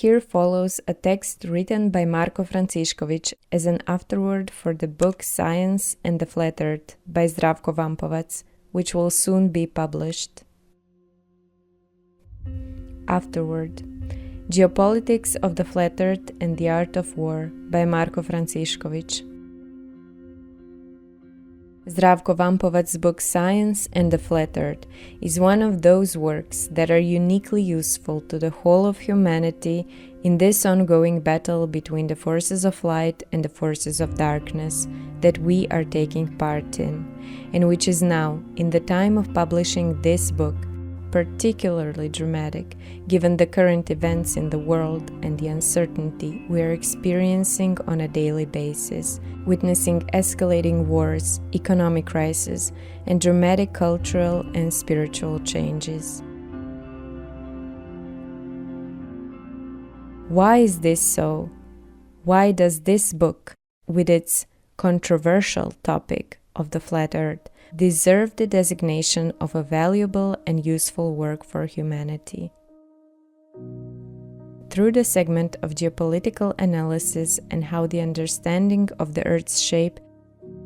Here follows a text written by Marko Francišković as an afterword for the book Science and the Flat Earth by Zdravko Vampovac, which will soon be published. Afterword. Geopolitics of the Flat Earth and the Art of War by Marko Francišković. Zdravko Vampovac's book Science and the Flat Earth is one of those works that are uniquely useful to the whole of humanity in this ongoing battle between the forces of light and the forces of darkness that we are taking part in, and which is now, in the time of publishing this book, particularly dramatic, given the current events in the world and the uncertainty we are experiencing on a daily basis, witnessing escalating wars, economic crises, and dramatic cultural and spiritual changes. Why is this so? Why does this book, with its controversial topic of the flat earth, deserve the designation of a valuable and useful work for humanity? Through the segment of geopolitical analysis and how the understanding of the Earth's shape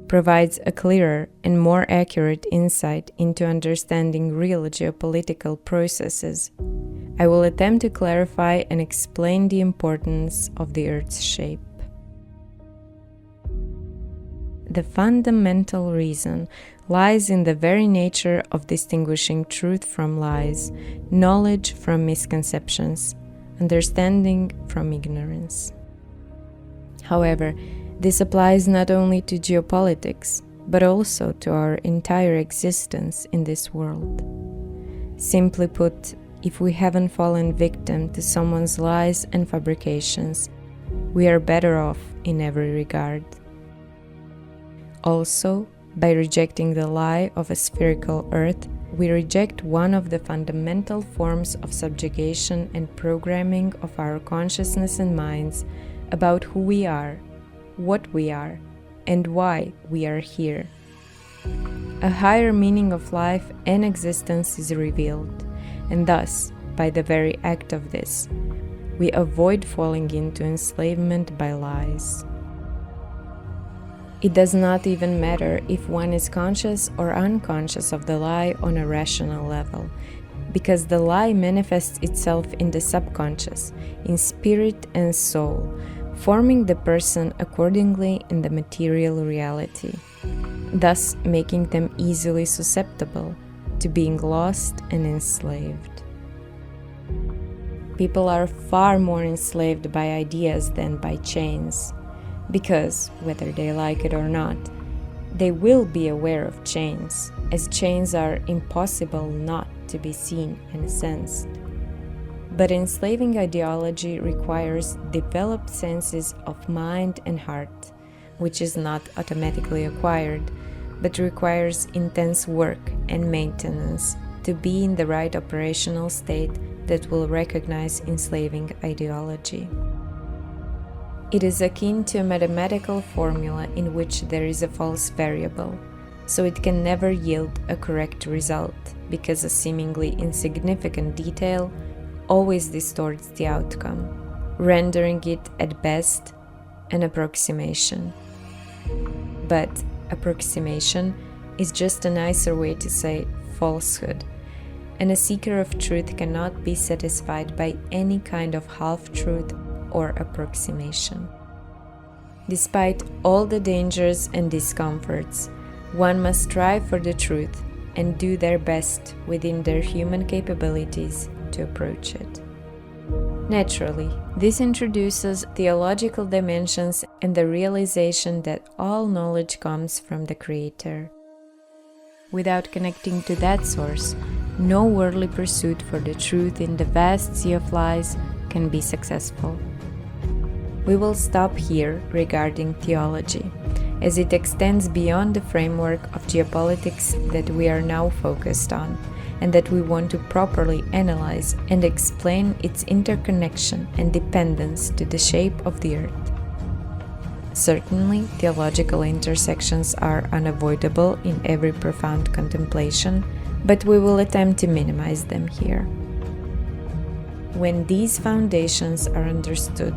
provides a clearer and more accurate insight into understanding real geopolitical processes, I will attempt to clarify and explain the importance of the Earth's shape. The fundamental reason lies in the very nature of distinguishing truth from lies, knowledge from misconceptions, understanding from ignorance. However, this applies not only to geopolitics, but also to our entire existence in this world. Simply put, if we haven't fallen victim to someone's lies and fabrications, we are better off in every regard. Also, by rejecting the lie of a spherical Earth, we reject one of the fundamental forms of subjugation and programming of our consciousness and minds about who we are, what we are, and why we are here. A higher meaning of life and existence is revealed, and thus, by the very act of this, we avoid falling into enslavement by lies. It does not even matter if one is conscious or unconscious of the lie on a rational level, because the lie manifests itself in the subconscious, in spirit and soul, forming the person accordingly in the material reality, thus making them easily susceptible to being lost and enslaved. People are far more enslaved by ideas than by chains, because, whether they like it or not, they will be aware of chains, as chains are impossible not to be seen and sensed. But enslaving ideology requires developed senses of mind and heart, which is not automatically acquired, but requires intense work and maintenance to be in the right operational state that will recognize enslaving ideology. It is akin to a mathematical formula in which there is a false variable, so it can never yield a correct result, because a seemingly insignificant detail always distorts the outcome, rendering it at best an approximation. But approximation is just a nicer way to say falsehood, and a seeker of truth cannot be satisfied by any kind of half-truth or approximation. Despite all the dangers and discomforts, one must strive for the truth and do their best within their human capabilities to approach it. Naturally, this introduces theological dimensions and the realization that all knowledge comes from the Creator. Without connecting to that source, no worldly pursuit for the truth in the vast sea of lies can be successful. We will stop here regarding theology, as it extends beyond the framework of geopolitics that we are now focused on, and that we want to properly analyze and explain its interconnection and dependence to the shape of the Earth. Certainly, theological intersections are unavoidable in every profound contemplation, but we will attempt to minimize them here. When these foundations are understood,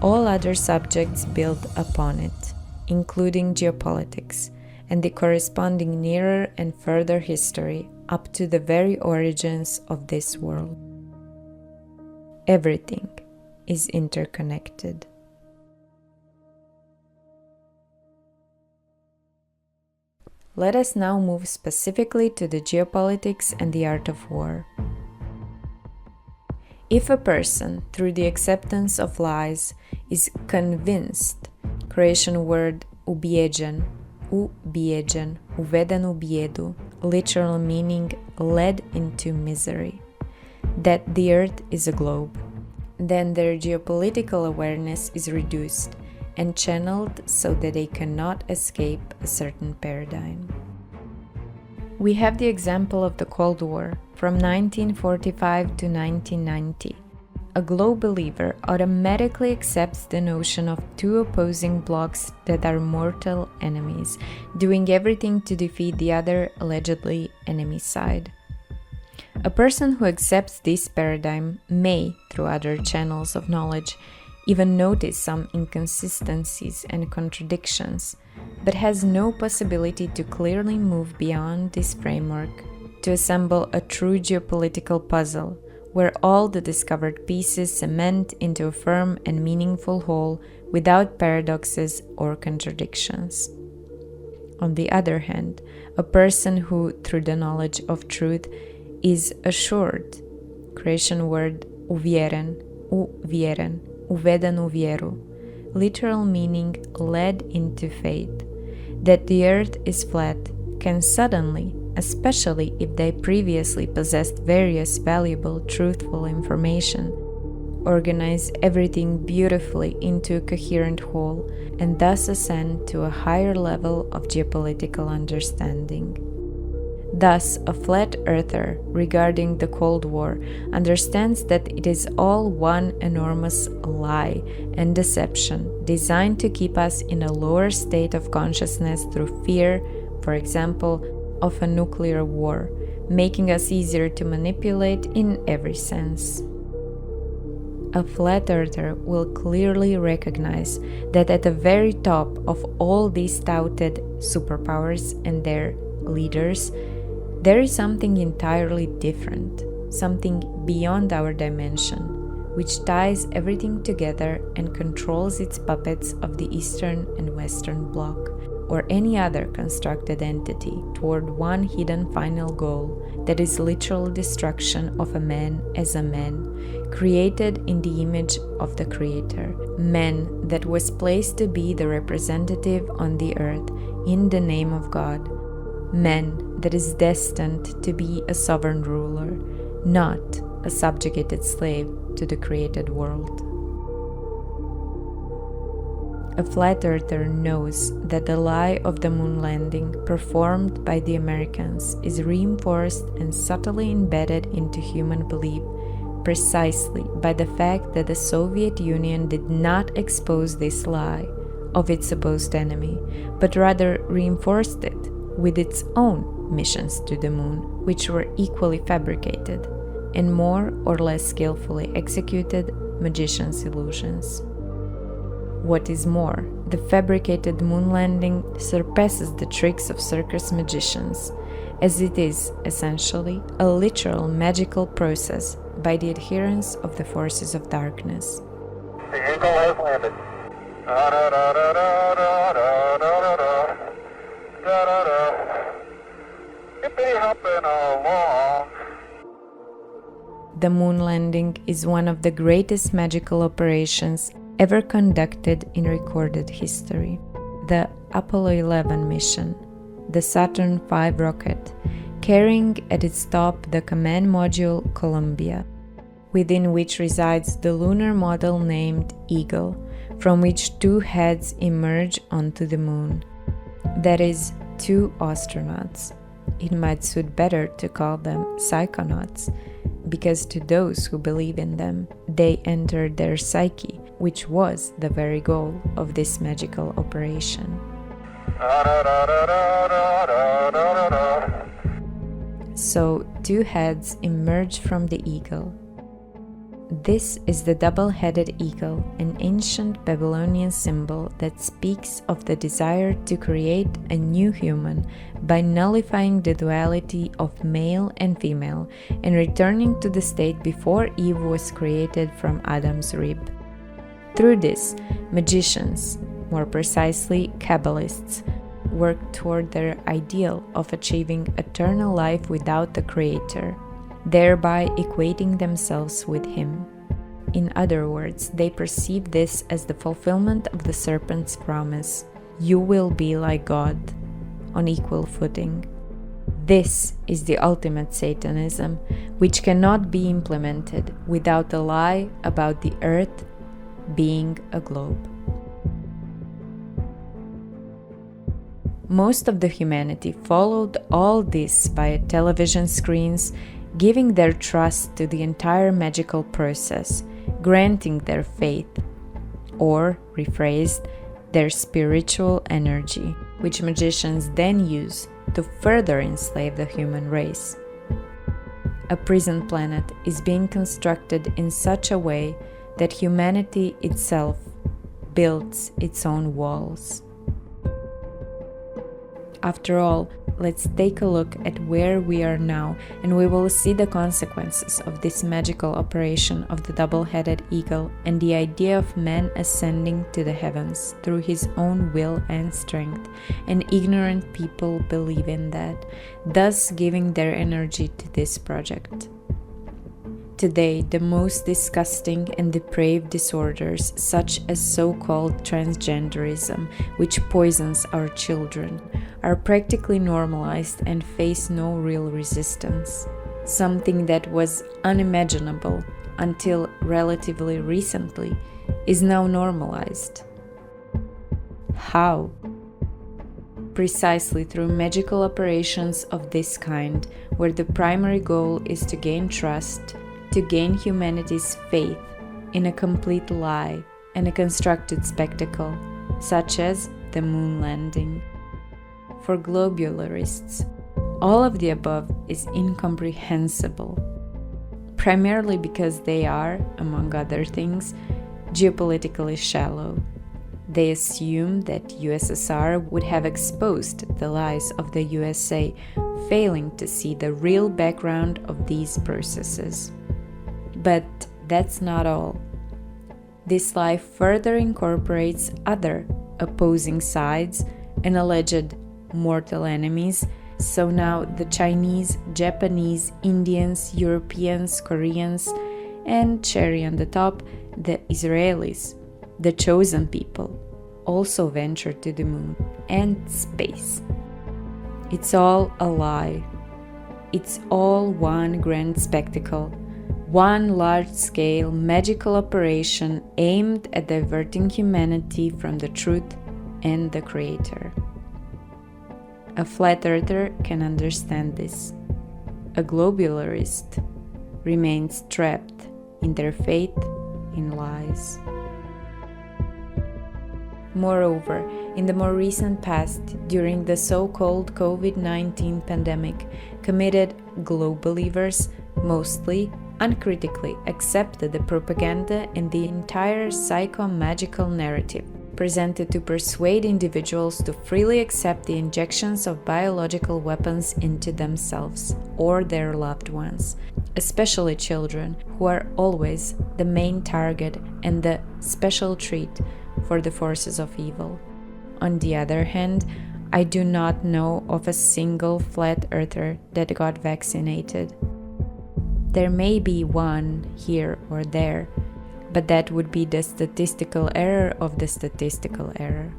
all other subjects build upon it, including geopolitics, and the corresponding nearer and further history up to the very origins of this world. Everything is interconnected. Let us now move specifically to the geopolitics and the art of war. If a person, through the acceptance of lies, is convinced, Croatian word ubijeđen, uveden u bijedu, literal meaning led into misery, that the earth is a globe, then their geopolitical awareness is reduced and channeled so that they cannot escape a certain paradigm. We have the example of the Cold War from 1945 to 1990. A globe believer automatically accepts the notion of two opposing blocs that are mortal enemies, doing everything to defeat the other allegedly enemy side. A person who accepts this paradigm may, through other channels of knowledge, even notice some inconsistencies and contradictions, but has no possibility to clearly move beyond this framework to assemble a true geopolitical puzzle where all the discovered pieces cement into a firm and meaningful whole without paradoxes or contradictions. On the other hand, a person who, through the knowledge of truth, is assured, Croatian word uvjeren, uveden u vjeru, literal meaning led into faith, that the earth is flat, can suddenly, especially if they previously possessed various valuable, truthful information, organize everything beautifully into a coherent whole and thus ascend to a higher level of geopolitical understanding. Thus, a flat earther regarding the Cold War understands that it is all one enormous lie and deception designed to keep us in a lower state of consciousness through fear, for example, of a nuclear war, making us easier to manipulate in every sense. A flat earther will clearly recognize that at the very top of all these touted superpowers and their leaders, there is something entirely different, something beyond our dimension, which ties everything together and controls its puppets of the Eastern and Western Bloc, or any other constructed entity toward one hidden final goal that is literal destruction of a man as a man, created in the image of the Creator, man that was placed to be the representative on the earth in the name of God, man that is destined to be a sovereign ruler, not a subjugated slave to the created world. A flat earther knows that the lie of the moon landing performed by the Americans is reinforced and subtly embedded into human belief precisely by the fact that the Soviet Union did not expose this lie of its supposed enemy, but rather reinforced it with its own missions to the moon, which were equally fabricated and more or less skillfully executed magicians' illusions. What is more, the fabricated moon landing surpasses the tricks of circus magicians, as it is, essentially, a literal magical process by the adherents of the forces of darkness. The Eagle has landed. Hippity hopping along. The moon landing is one of the greatest magical operations ever conducted in recorded history. The Apollo 11 mission, the Saturn V rocket, carrying at its top the command module Columbia, within which resides the lunar model named Eagle, from which two heads emerge onto the moon. That is, two astronauts. It might suit better to call them psychonauts, because to those who believe in them, they entered their psyche, which was the very goal of this magical operation. So, two heads emerge from the Eagle. This is the double-headed eagle, an ancient Babylonian symbol that speaks of the desire to create a new human by nullifying the duality of male and female and returning to the state before Eve was created from Adam's rib. Through this, magicians, more precisely Kabbalists, work toward their ideal of achieving eternal life without the Creator, thereby equating themselves with Him. In other words, they perceive this as the fulfillment of the serpent's promise, "You will be like God," on equal footing. This is the ultimate Satanism, which cannot be implemented without a lie about the earth being a globe. Most of the humanity followed all this via television screens, giving their trust to the entire magical process, granting their faith, or, rephrased, their spiritual energy, which magicians then use to further enslave the human race. A prison planet is being constructed in such a way that humanity itself builds its own walls. After all, let's take a look at where we are now, and we will see the consequences of this magical operation of the double-headed eagle and the idea of man ascending to the heavens through his own will and strength, and ignorant people believe in that, thus giving their energy to this project. Today, the most disgusting and depraved disorders, such as so-called transgenderism, which poisons our children, are practically normalized and face no real resistance. Something that was unimaginable until relatively recently is now normalized. How? Precisely through magical operations of this kind, where the primary goal is to gain trust, to gain humanity's faith in a complete lie and a constructed spectacle, such as the moon landing. For globularists, all of the above is incomprehensible, primarily because they are, among other things, geopolitically shallow. They assume that USSR would have exposed the lies of the USA, failing to see the real background of these processes. But that's not all. This lie further incorporates other opposing sides and alleged mortal enemies, so now the Chinese, Japanese, Indians, Europeans, Koreans, and cherry on the top, the Israelis, the chosen people, also ventured to the moon and space. It's all a lie. It's all one grand spectacle, one large-scale magical operation aimed at diverting humanity from the truth and the Creator. A flat earther can understand this. A globularist remains trapped in their faith in lies. Moreover, in the more recent past, during the so-called COVID-19 pandemic, committed globelievers mostly uncritically accepted the propaganda and the entire psycho-magical narrative presented to persuade individuals to freely accept the injections of biological weapons into themselves or their loved ones, especially children, who are always the main target and the special treat for the forces of evil. On the other hand, I do not know of a single flat earther that got vaccinated. There may be one here or there, but that would be the statistical error of the statistical error.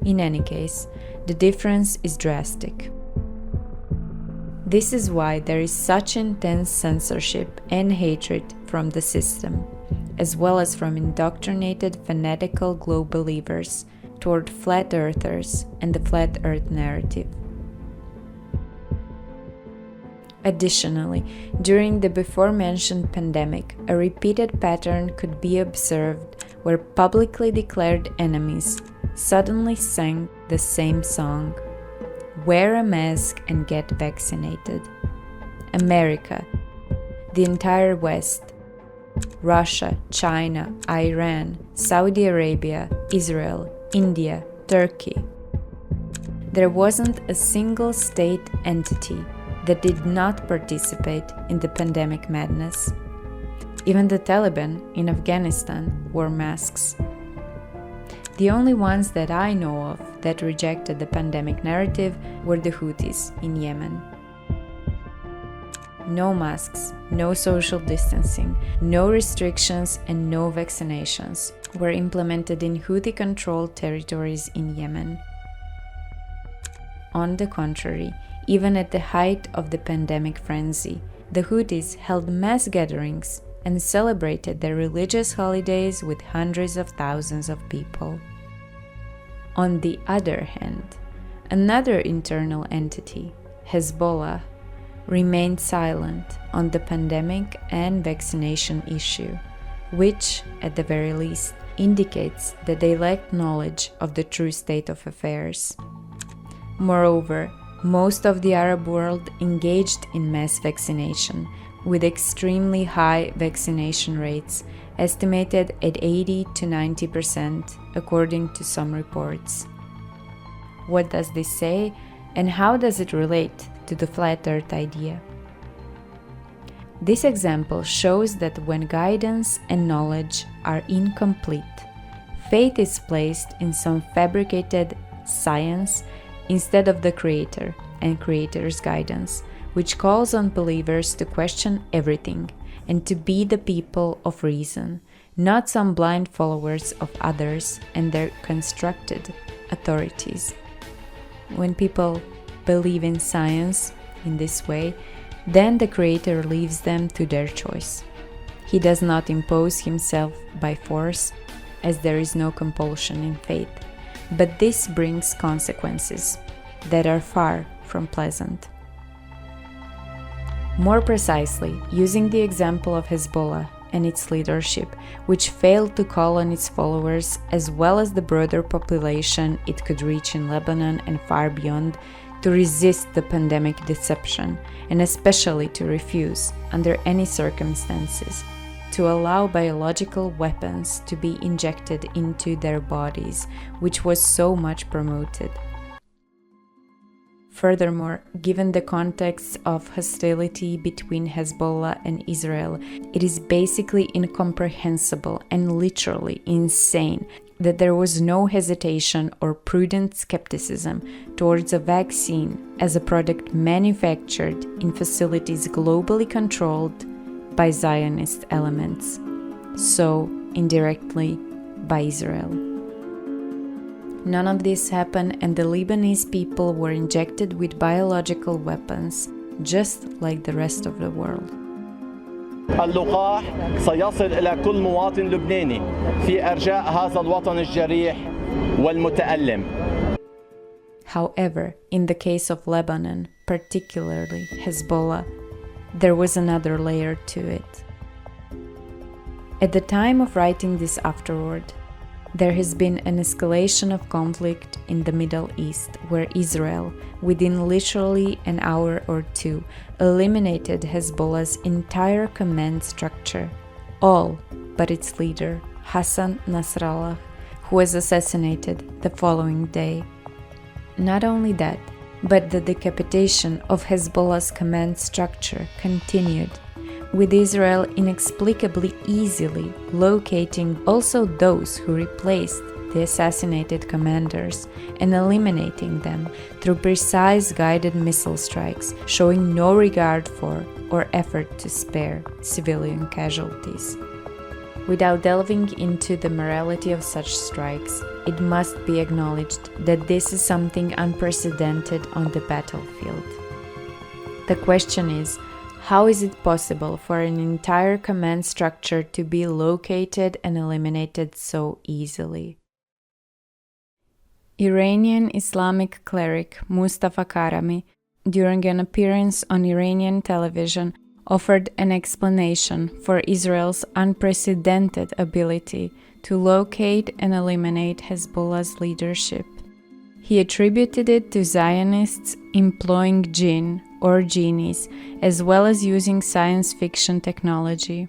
In any case, the difference is drastic. This is why there is such intense censorship and hatred from the system, as well as from indoctrinated fanatical globelievers toward flat earthers and the flat earth narrative. Additionally, during the before-mentioned pandemic, a repeated pattern could be observed where publicly declared enemies suddenly sang the same song, "Wear a mask and get vaccinated." America, the entire West, Russia, China, Iran, Saudi Arabia, Israel, India, Turkey. There wasn't a single state entity that did not participate in the pandemic madness. Even the Taliban in Afghanistan wore masks. The only ones that I know of that rejected the pandemic narrative were the Houthis in Yemen. No masks, no social distancing, no restrictions, and no vaccinations were implemented in Houthi-controlled territories in Yemen. On the contrary, even at the height of the pandemic frenzy, the Houthis held mass gatherings and celebrated their religious holidays with hundreds of thousands of people. On the other hand, another internal entity, Hezbollah, remained silent on the pandemic and vaccination issue, which, at the very least, indicates that they lacked knowledge of the true state of affairs. Moreover, most of the Arab world engaged in mass vaccination, with extremely high vaccination rates, estimated at 80 to 90%, according to some reports. What does this say, and how does it relate to the flat earth idea? This example shows that when guidance and knowledge are incomplete, faith is placed in some fabricated science instead of the Creator and Creator's guidance, which calls on believers to question everything and to be the people of reason, not some blind followers of others and their constructed authorities. When people believe in science in this way, then the Creator leaves them to their choice. He does not impose himself by force, as there is no compulsion in faith, but this brings consequences that are far from pleasant. More precisely, using the example of Hezbollah and its leadership, which failed to call on its followers as well as the broader population it could reach in Lebanon and far beyond, to resist the pandemic deception, and especially to refuse, under any circumstances, to allow biological weapons to be injected into their bodies, which was so much promoted. Furthermore, given the context of hostility between Hezbollah and Israel, it is basically incomprehensible and literally insane that there was no hesitation or prudent skepticism towards a vaccine as a product manufactured in facilities globally controlled by Zionist elements, so indirectly by Israel. None of this happened, and the Lebanese people were injected with biological weapons, just like the rest of the world. اللقاح سيصل إلى كل مواطن لبناني في أرجاء هذا الوطن الجريح والمتألم. However, in the case of Lebanon, particularly Hezbollah, there was another layer to it. At the time of writing this afterword, there has been an escalation of conflict in the Middle East, where Israel, within literally an hour or two, eliminated Hezbollah's entire command structure, all but its leader, Hassan Nasrallah, who was assassinated the following day. Not only that, but the decapitation of Hezbollah's command structure continued, with Israel inexplicably easily locating also those who replaced the assassinated commanders and eliminating them through precise guided missile strikes, showing no regard for or effort to spare civilian casualties. Without delving into the morality of such strikes, it must be acknowledged that this is something unprecedented on the battlefield. The question is, how is it possible for an entire command structure to be located and eliminated so easily? Iranian Islamic cleric Mustafa Karami, during an appearance on Iranian television, offered an explanation for Israel's unprecedented ability to locate and eliminate Hezbollah's leadership. He attributed it to Zionists employing jinn or genies, as well as using science fiction technology.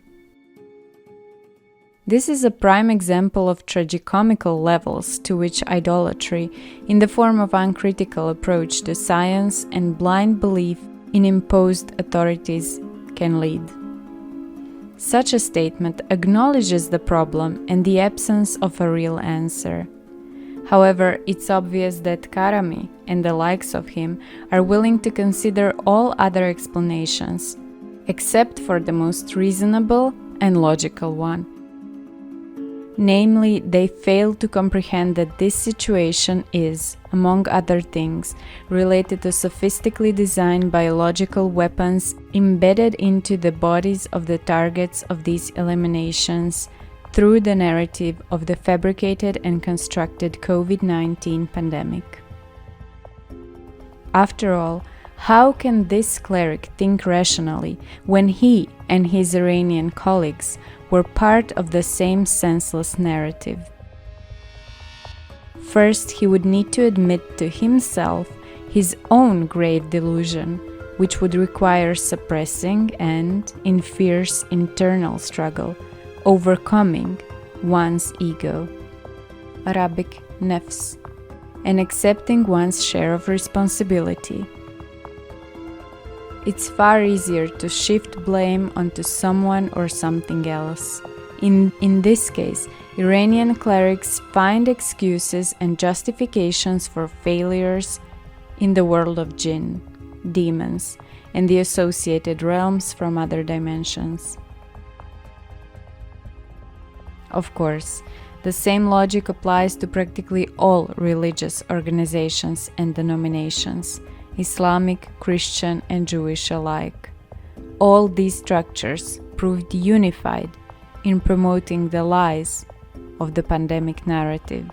This is a prime example of tragicomical levels to which idolatry, in the form of uncritical approach to science and blind belief in imposed authorities, can lead. Such a statement acknowledges the problem and the absence of a real answer. However, it's obvious that Karami and the likes of him are willing to consider all other explanations, except for the most reasonable and logical one. Namely, they fail to comprehend that this situation is, among other things, related to sophistically designed biological weapons embedded into the bodies of the targets of these eliminations through the narrative of the fabricated and constructed COVID-19 pandemic. After all, how can this cleric think rationally when he and his Iranian colleagues were part of the same senseless narrative? First, he would need to admit to himself his own grave delusion, which would require suppressing and, in fierce internal struggle, overcoming one's ego, Arabic nafs, and accepting one's share of responsibility. It's far easier to shift blame onto someone or something else. In this case, Iranian clerics find excuses and justifications for failures in the world of jinn, demons, and the associated realms from other dimensions. Of course, the same logic applies to practically all religious organizations and denominations, Islamic, Christian, and Jewish alike. All these structures proved unified in promoting the lies of the pandemic narrative.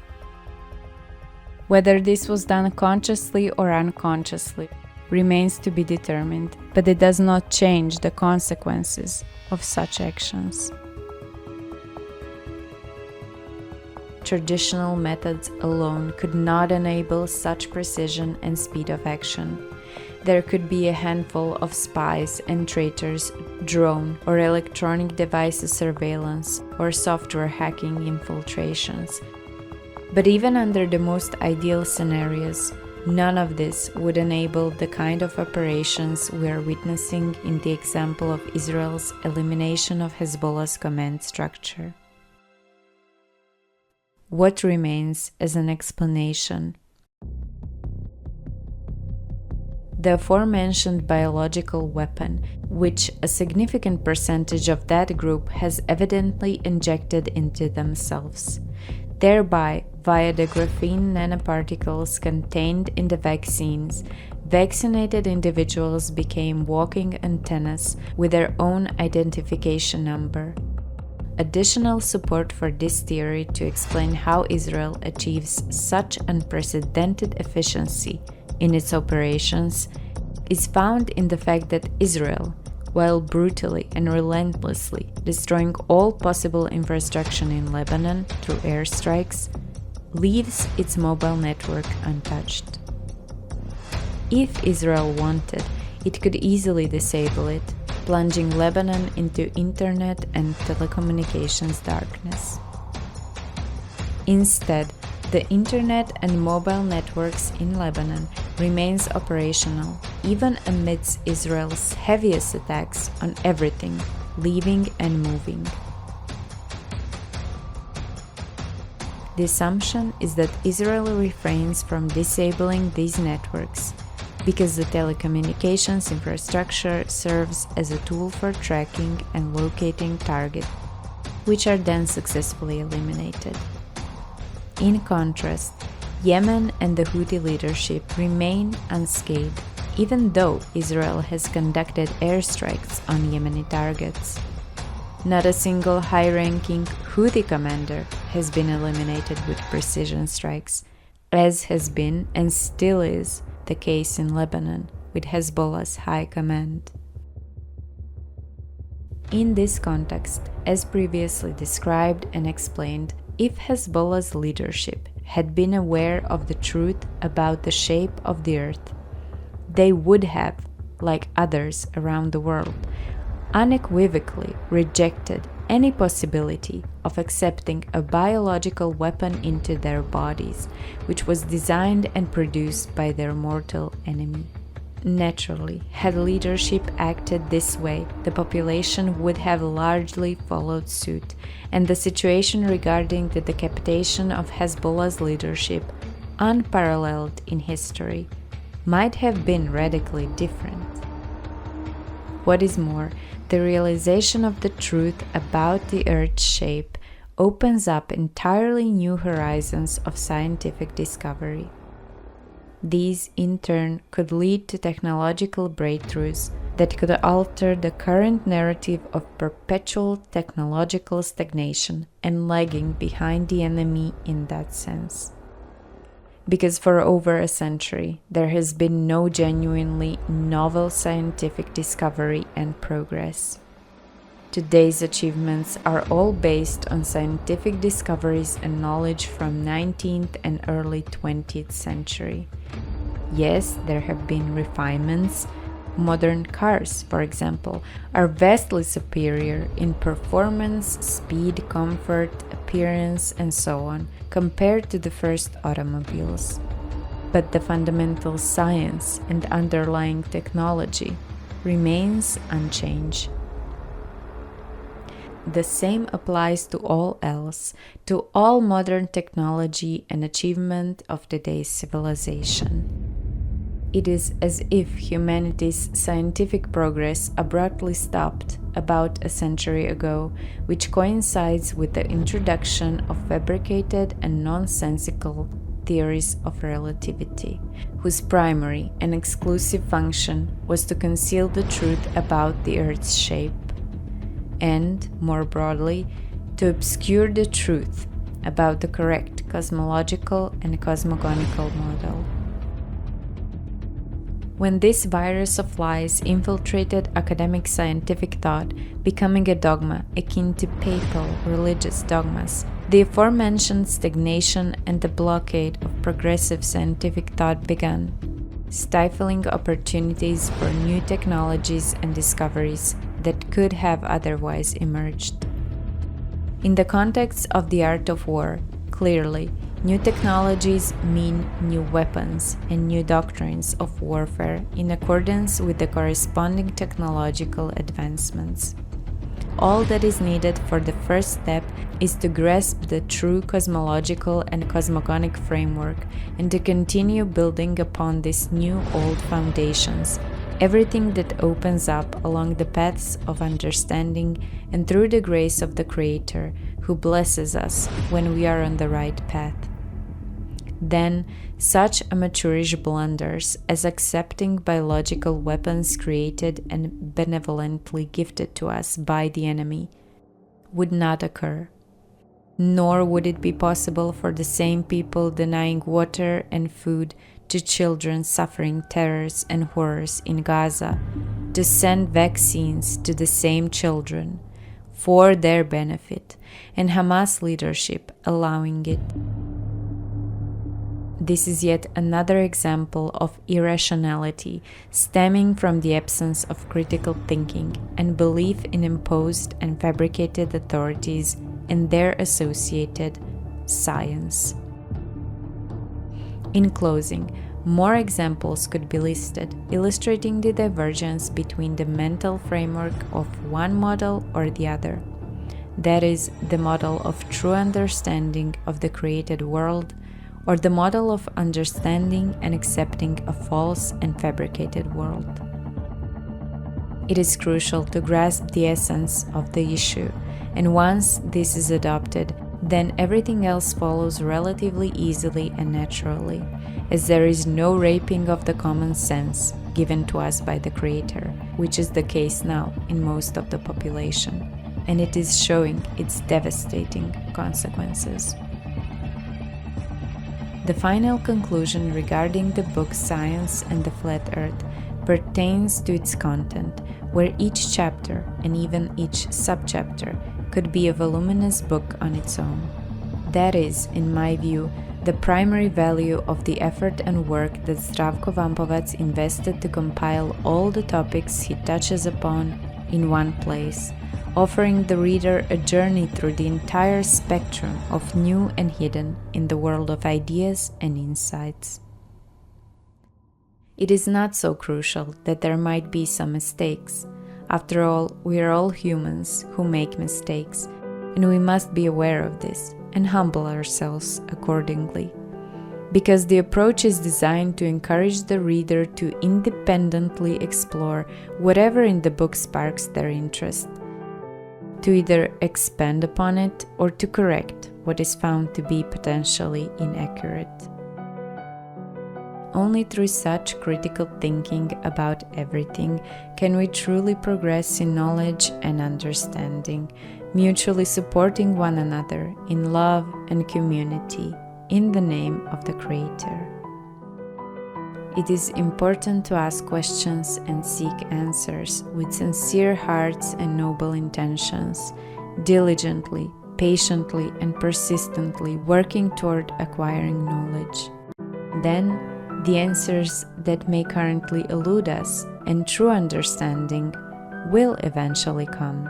Whether this was done consciously or unconsciously remains to be determined, but it does not change the consequences of such actions. Traditional methods alone could not enable such precision and speed of action. There could be a handful of spies and traitors, drone or electronic devices surveillance, or software hacking infiltrations. But even under the most ideal scenarios, none of this would enable the kind of operations we are witnessing in the example of Israel's elimination of Hezbollah's command structure. What remains as an explanation? The aforementioned biological weapon, which a significant percentage of that group has evidently injected into themselves. Thereby, via the graphene nanoparticles contained in the vaccines, vaccinated individuals became walking antennas with their own identification number. Additional support for this theory to explain how Israel achieves such unprecedented efficiency in its operations is found in the fact that Israel, while brutally and relentlessly destroying all possible infrastructure in Lebanon through airstrikes, leaves its mobile network untouched. If Israel wanted, it could easily disable it, plunging Lebanon into internet and telecommunications darkness. Instead, the internet and mobile networks in Lebanon remains operational, even amidst Israel's heaviest attacks on everything, living and moving. The assumption is that Israel refrains from disabling these networks because the telecommunications infrastructure serves as a tool for tracking and locating targets, which are then successfully eliminated. In contrast, Yemen and the Houthi leadership remain unscathed, even though Israel has conducted airstrikes on Yemeni targets. Not a single high-ranking Houthi commander has been eliminated with precision strikes, as has been and still is the case in Lebanon with Hezbollah's high command. In this context, as previously described and explained, if Hezbollah's leadership had been aware of the truth about the shape of the earth, they would have, like others around the world, unequivocally rejected any possibility of accepting a biological weapon into their bodies, which was designed and produced by their mortal enemy. Naturally, had leadership acted this way, the population would have largely followed suit, and the situation regarding the decapitation of Hezbollah's leadership, unparalleled in history, might have been radically different. What is more, the realization of the truth about the Earth's shape opens up entirely new horizons of scientific discovery. These, in turn, could lead to technological breakthroughs that could alter the current narrative of perpetual technological stagnation and lagging behind the enemy in that sense. Because for over a century, there has been no genuinely novel scientific discovery and progress. Today's achievements are all based on scientific discoveries and knowledge from 19th and early 20th century. Yes, there have been refinements. Modern cars, for example, are vastly superior in performance, speed, comfort, appearance, and so on, compared to the first automobiles. But the fundamental science and underlying technology remains unchanged. The same applies to all else, to all modern technology and achievement of today's civilization. It is as if humanity's scientific progress abruptly stopped about a century ago, which coincides with the introduction of fabricated and nonsensical theories of relativity, whose primary and exclusive function was to conceal the truth about the Earth's shape, and, more broadly, to obscure the truth about the correct cosmological and cosmogonical model. When this virus of lies infiltrated academic scientific thought, becoming a dogma akin to papal religious dogmas, the aforementioned stagnation and the blockade of progressive scientific thought began, stifling opportunities for new technologies and discoveries that could have otherwise emerged. In the context of the art of war, clearly, new technologies mean new weapons and new doctrines of warfare in accordance with the corresponding technological advancements. All that is needed for the first step is to grasp the true cosmological and cosmogonic framework and to continue building upon these new old foundations, everything that opens up along the paths of understanding and through the grace of the Creator, who blesses us when we are on the right path. Then, such amateurish blunders as accepting biological weapons created and benevolently gifted to us by the enemy would not occur. Nor would it be possible for the same people denying water and food to children suffering terrors and horrors in Gaza to send vaccines to the same children for their benefit, and Hamas leadership allowing it. This is yet another example of irrationality stemming from the absence of critical thinking and belief in imposed and fabricated authorities and their associated science. In closing, more examples could be listed, illustrating the divergence between the mental framework of one model or the other. That is, the model of true understanding of the created world, or the model of understanding and accepting a false and fabricated world. It is crucial to grasp the essence of the issue, and once this is adopted, then everything else follows relatively easily and naturally, as there is no raping of the common sense given to us by the Creator, which is the case now in most of the population, and it is showing its devastating consequences. The final conclusion regarding the book Science and the Flat Earth pertains to its content, where each chapter and even each subchapter could be a voluminous book on its own. That is, in my view, the primary value of the effort and work that Zdravko Vampovac invested to compile all the topics he touches upon in one place, offering the reader a journey through the entire spectrum of new and hidden in the world of ideas and insights. It is not so crucial that there might be some mistakes. After all, we are all humans who make mistakes, and we must be aware of this and humble ourselves accordingly. Because the approach is designed to encourage the reader to independently explore whatever in the book sparks their interest, to either expand upon it or to correct what is found to be potentially inaccurate. Only through such critical thinking about everything can we truly progress in knowledge and understanding, mutually supporting one another in love and community in the name of the Creator. It is important to ask questions and seek answers with sincere hearts and noble intentions, diligently, patiently, and persistently working toward acquiring knowledge. Then, the answers that may currently elude us and true understanding will eventually come,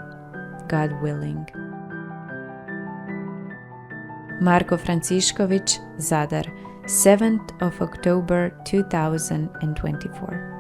God willing. Marko Francišković, Zadar, 7th of October 2024.